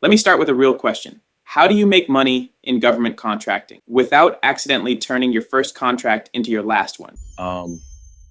Let me start with a real question. How do you make money in government contracting without accidentally turning your first contract into your last one? Um,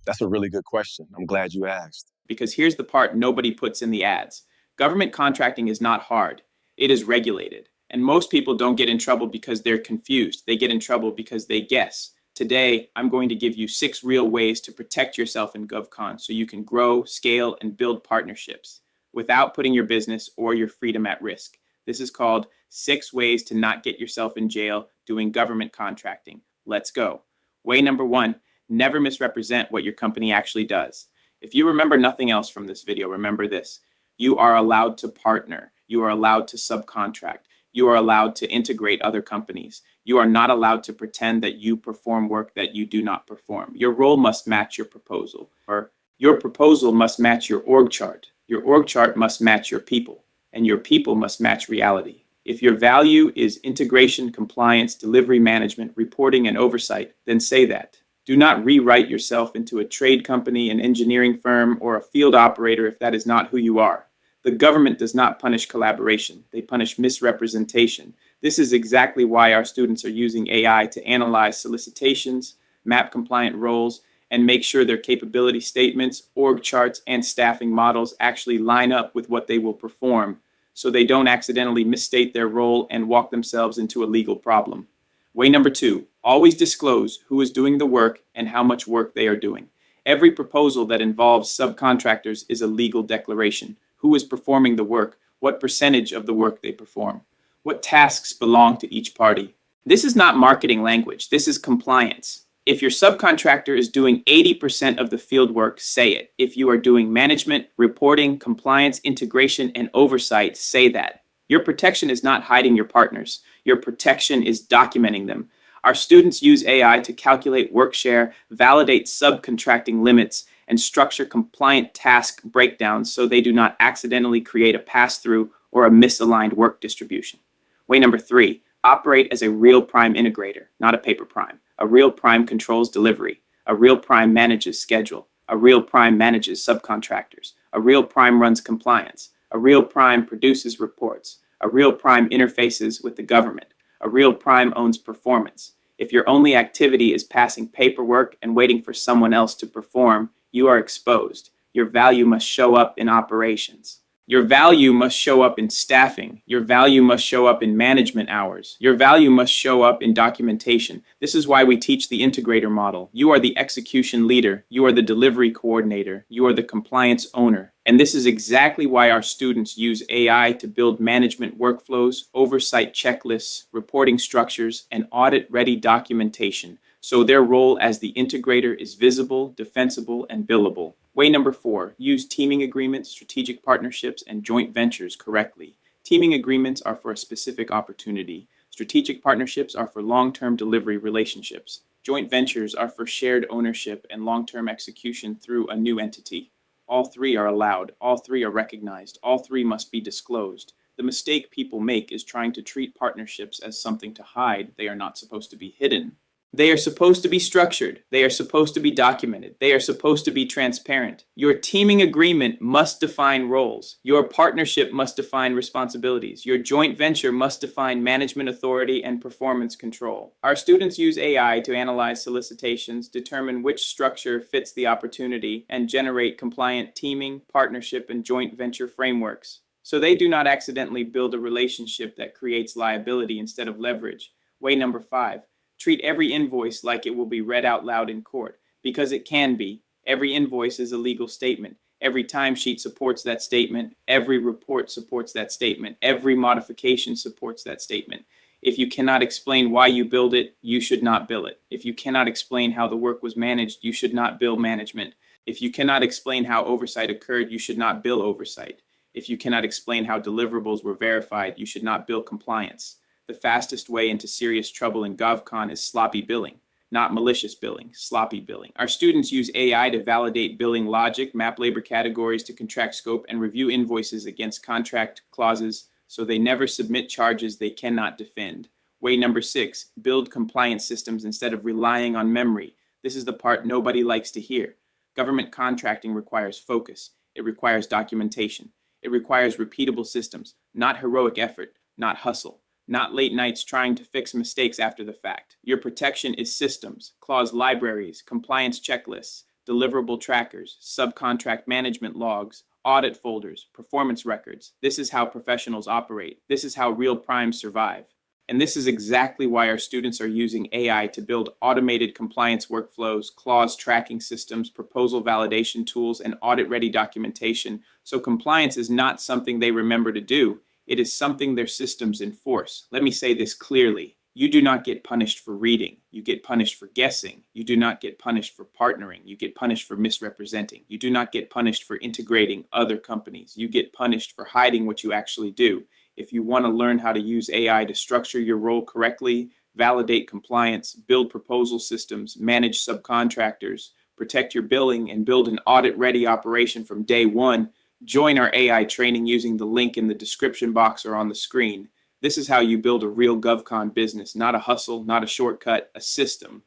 that's a really good question. I'm glad you asked. Because here's the part nobody puts in the ads. Government contracting is not hard. It is regulated. And most people don't get in trouble because they're confused. They get in trouble because they guess. Today, I'm going to give you 6 real ways to protect yourself in GovCon so you can grow, scale, and build partnerships without putting your business or your freedom at risk. This is called 6 ways to not get yourself in jail doing government contracting. Let's go. Way number 1, never misrepresent what your company actually does. If you remember nothing else from this video, remember this. You are allowed to partner. You are allowed to subcontract. You are allowed to integrate other companies. You are not allowed to pretend that you perform work that you do not perform. Your role must match your proposal, or your proposal must match your org chart. Your org chart must match your people, and your people must match reality. If your value is integration, compliance, delivery management, reporting, and oversight, then say that. Do not rewrite yourself into a trade company, an engineering firm, or a field operator if that is not who you are. The government does not punish collaboration. They punish misrepresentation. This is exactly why our students are using AI to analyze solicitations, map compliant roles, and make sure their capability statements, org charts, and staffing models actually line up with what they will perform, so they don't accidentally misstate their role and walk themselves into a legal problem. Way number 2, always disclose who is doing the work and how much work they are doing. Every proposal that involves subcontractors is a legal declaration. Who is performing the work? What percentage of the work they perform? What tasks belong to each party? This is not marketing language. This is compliance. If your subcontractor is doing 80% of the field work, say it. If you are doing management, reporting, compliance, integration, and oversight, say that. Your protection is not hiding your partners. Your protection is documenting them. Our students use AI to calculate work share, validate subcontracting limits, and structure compliant task breakdowns so they do not accidentally create a pass-through or a misaligned work distribution. Way number 3, operate as a real prime integrator, not a paper prime. A real prime controls delivery. A real prime manages schedule. A real prime manages subcontractors. A real prime runs compliance. A real prime produces reports. A real prime interfaces with the government. A real prime owns performance. If your only activity is passing paperwork and waiting for someone else to perform, you are exposed. Your value must show up in operations. Your value must show up in staffing. Your value must show up in management hours. Your value must show up in documentation. This is why we teach the integrator model. You are the execution leader. You are the delivery coordinator. You are the compliance owner. And this is exactly why our students use AI to build management workflows, oversight checklists, reporting structures, and audit-ready documentation, so their role as the integrator is visible, defensible, and billable. Way number 4, use teaming agreements, strategic partnerships, and joint ventures correctly. Teaming agreements are for a specific opportunity. Strategic partnerships are for long-term delivery relationships. Joint ventures are for shared ownership and long-term execution through a new entity. All 3 are allowed. All 3 are recognized. All 3 must be disclosed. The mistake people make is trying to treat partnerships as something to hide. They are not supposed to be hidden. They are supposed to be structured. They are supposed to be documented. They are supposed to be transparent. Your teaming agreement must define roles. Your partnership must define responsibilities. Your joint venture must define management authority and performance control. Our students use AI to analyze solicitations, determine which structure fits the opportunity, and generate compliant teaming, partnership, and joint venture frameworks, so they do not accidentally build a relationship that creates liability instead of leverage. Way number 5. Treat every invoice like it will be read out loud in court, because it can be. Every invoice is a legal statement. Every timesheet supports that statement. Every report supports that statement. Every modification supports that statement. If you cannot explain why you billed it, you should not bill it. If you cannot explain how the work was managed, you should not bill management. If you cannot explain how oversight occurred, you should not bill oversight. If you cannot explain how deliverables were verified, you should not bill compliance. The fastest way into serious trouble in GovCon is sloppy billing, not malicious billing, sloppy billing. Our students use AI to validate billing logic, map labor categories to contract scope, and review invoices against contract clauses, so they never submit charges they cannot defend. Way number 6, build compliance systems instead of relying on memory. This is the part nobody likes to hear. Government contracting requires focus. It requires documentation. It requires repeatable systems, not heroic effort, not hustle, not late nights trying to fix mistakes after the fact. Your protection is systems, clause libraries, compliance checklists, deliverable trackers, subcontract management logs, audit folders, performance records. This is how professionals operate. This is how real primes survive. And this is exactly why our students are using AI to build automated compliance workflows, clause tracking systems, proposal validation tools, and audit-ready documentation. So compliance is not something they remember to do. It is something their systems enforce. Let me say this clearly. You do not get punished for reading. You get punished for guessing. You do not get punished for partnering. You get punished for misrepresenting. You do not get punished for integrating other companies. You get punished for hiding what you actually do. If you want to learn how to use AI to structure your role correctly, validate compliance, build proposal systems, manage subcontractors, protect your billing, and build an audit-ready operation from day one, join our AI training using the link in the description box or on the screen. This is how you build a real GovCon business, not a hustle, not a shortcut, a system.